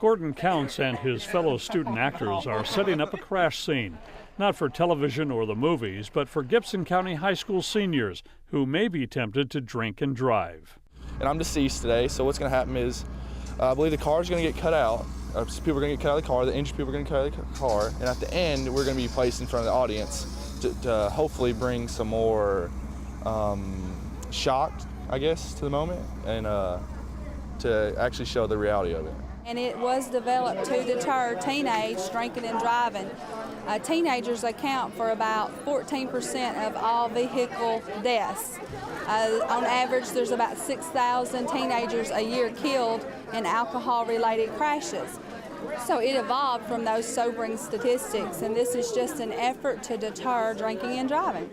Gordon Counts and his fellow student actors are setting up a crash scene, not for television or the movies, but for Gibson County High School seniors who may be tempted to drink and drive. And I'm deceased today, so what's going to happen is I believe the car is going to get cut out. People are going to get cut out of the car, the injured people are going to get cut out of the car, and at the end we're going to be placed in front of the audience to hopefully bring some more shock, I guess, to the moment, and to actually show the reality of it. And it was developed to deter teenage drinking and driving. Teenagers account for about 14% of all vehicle deaths. On average, there's about 6,000 teenagers a year killed in alcohol-related crashes. So it evolved from those sobering statistics, and this is just an effort to deter drinking and driving.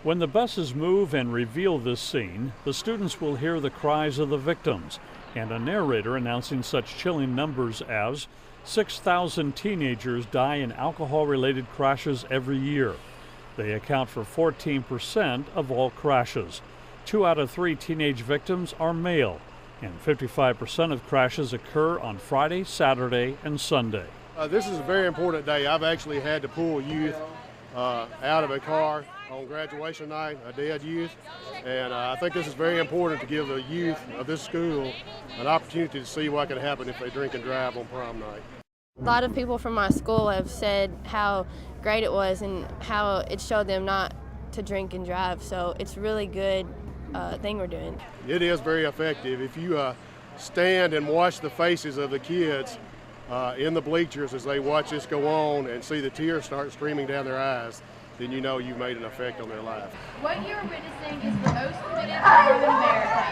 When the buses move and reveal this scene, the students will hear the cries of the victims and a narrator announcing such chilling numbers as 6,000 teenagers die in alcohol-related crashes every year. They account for 14% of all crashes. 2 out of 3 teenage victims are male, and 55% of crashes occur on Friday, Saturday, and Sunday. This is a very important day. I've actually had to pull youth out of a car on graduation night, a dead youth, and I think this is very important to give the youth of this school an opportunity to see what can happen if they drink and drive on prom night. A lot of people from my school have said how great it was and how it showed them not to drink and drive, so it's a really good thing we're doing. It is very effective. If you stand and watch the faces of the kids in the bleachers as they watch this go on and see the tears start streaming down their eyes, then you know you've made an effect on their life. What you're witnessing is the most committed crime in America.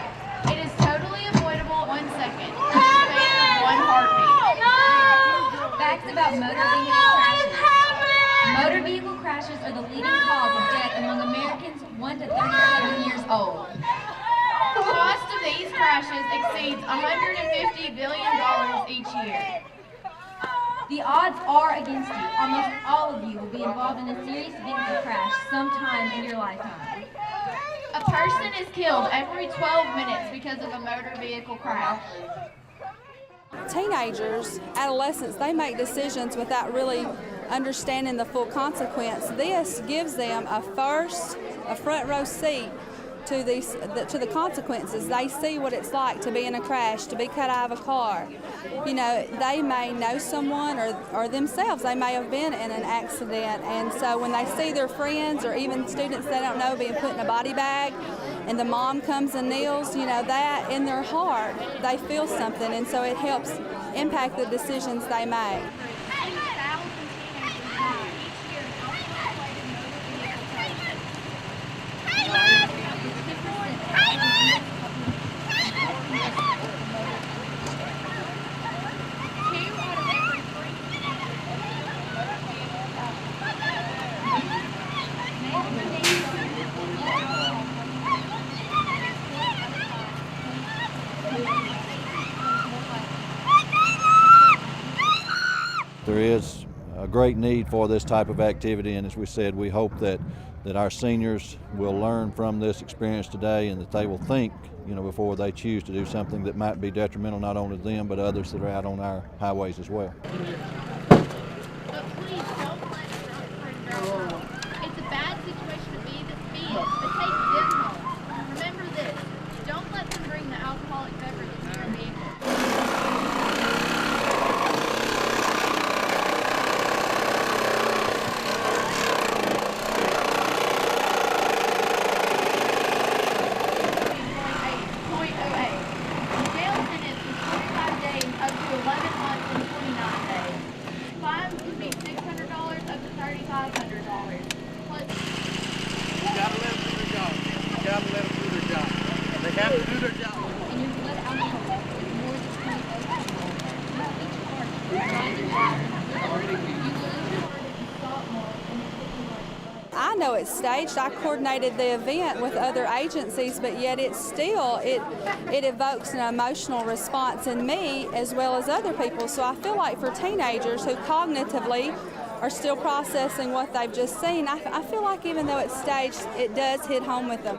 It is totally avoidable 1 second, in the span of 1 heartbeat. Facts about motor vehicle crashes. Motor vehicle crashes are the leading cause of death among Americans 1 to 37 years old. The cost of these crashes exceeds $150 billion each year. The odds are against you. Almost all of you will be involved in a serious vehicle crash sometime in your lifetime. A person is killed every 12 minutes because of a motor vehicle crash. Teenagers, adolescents, they make decisions without really understanding the full consequence. This gives them a front row seat to the consequences. They see what it's like to be in a crash, to be cut out of a car. You know, they may know someone or themselves, they may have been in an accident, and so when they see their friends or even students they don't know being put in a body bag and the mom comes and kneels, you know, that in their heart, they feel something, and so it helps impact the decisions they make. There is a great need for this type of activity, and as we said, we hope that our seniors will learn from this experience today and that they will think, you know, before they choose to do something that might be detrimental not only to them but others that are out on our highways as well. But please don't let drunk girls. It's a bad situation to be in, but take them home. Remember this, don't let them bring the alcoholic beverage into your vehicle. I know it's staged. I coordinated the event with other agencies, but yet it evokes an emotional response in me as well as other people. So I feel like for teenagers who cognitively are still processing what they've just seen, I feel like even though it's staged, it does hit home with them.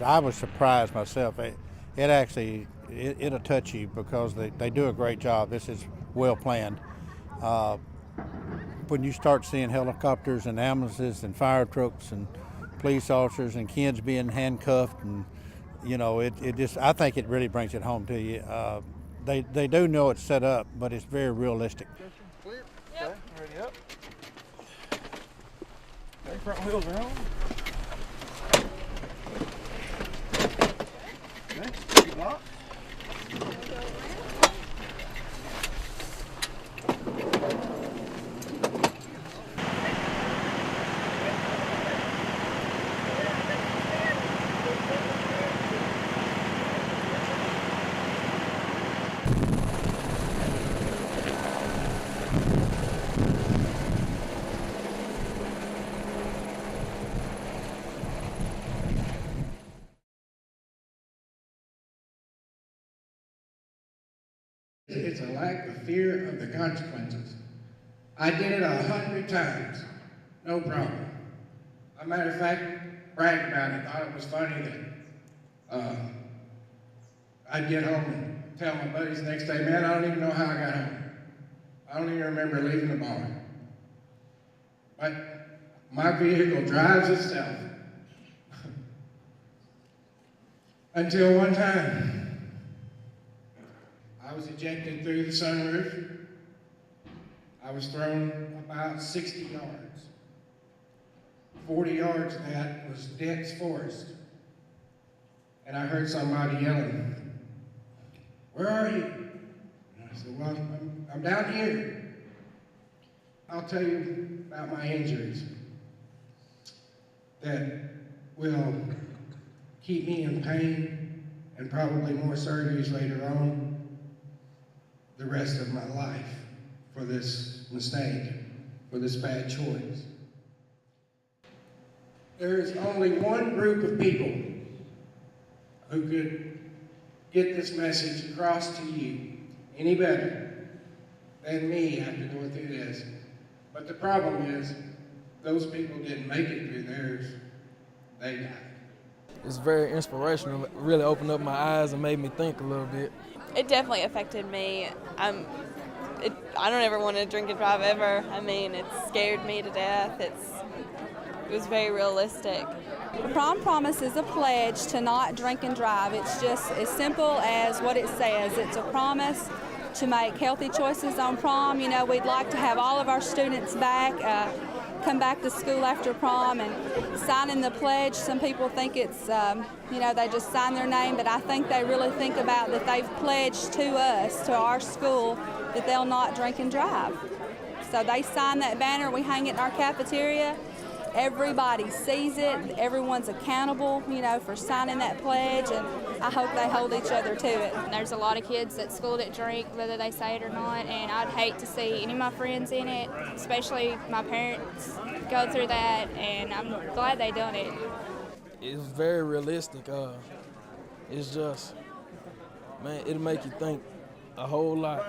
I was surprised myself. It'll touch you because they do a great job. This is well planned. When you start seeing helicopters and ambulances and fire trucks and police officers and kids being handcuffed, and I think it really brings it home to you. They do know it's set up, but it's very realistic. Clear. Yep. Okay, ready up. Okay, front wheels are on. Okay, keep locked. It's a lack of fear of the consequences. I did it 100 times, no problem. As a matter of fact, bragged about it, thought it was funny that I'd get home and tell my buddies the next day, man, I don't even know how I got home. I don't even remember leaving the barn. But my vehicle drives itself. Until one time, I was ejected through the sunroof. I was thrown about 60 yards. 40 yards of that was dense forest. And I heard somebody yelling, "Where are you?" And I said, "Well, I'm down here." I'll tell you about my injuries that will keep me in pain and probably more surgeries later on the rest of my life for this mistake, for this bad choice. There is only one group of people who could get this message across to you any better than me after going through this. But the problem is, those people didn't make it through theirs, they died. It's very inspirational. It really opened up my eyes and made me think a little bit. It definitely affected me. I don't ever want to drink and drive ever. I mean, it scared me to death. It was very realistic. The Prom Promise is a pledge to not drink and drive. It's just as simple as what it says. It's a promise to make healthy choices on prom. You know, we'd like to have all of our students back, come back to school after prom and signing the pledge. Some people think it's, they just sign their name, but I think they really think about that they've pledged to us, to our school, that they'll not drink and drive. So they sign that banner, we hang it in our cafeteria. Everybody sees it, everyone's accountable, for signing that pledge, and I hope they hold each other to it. There's a lot of kids at school that drink, whether they say it or not, and I'd hate to see any of my friends in it, especially my parents, go through that, and I'm glad they done it. It's very realistic. It's just, man, it'll make you think a whole lot.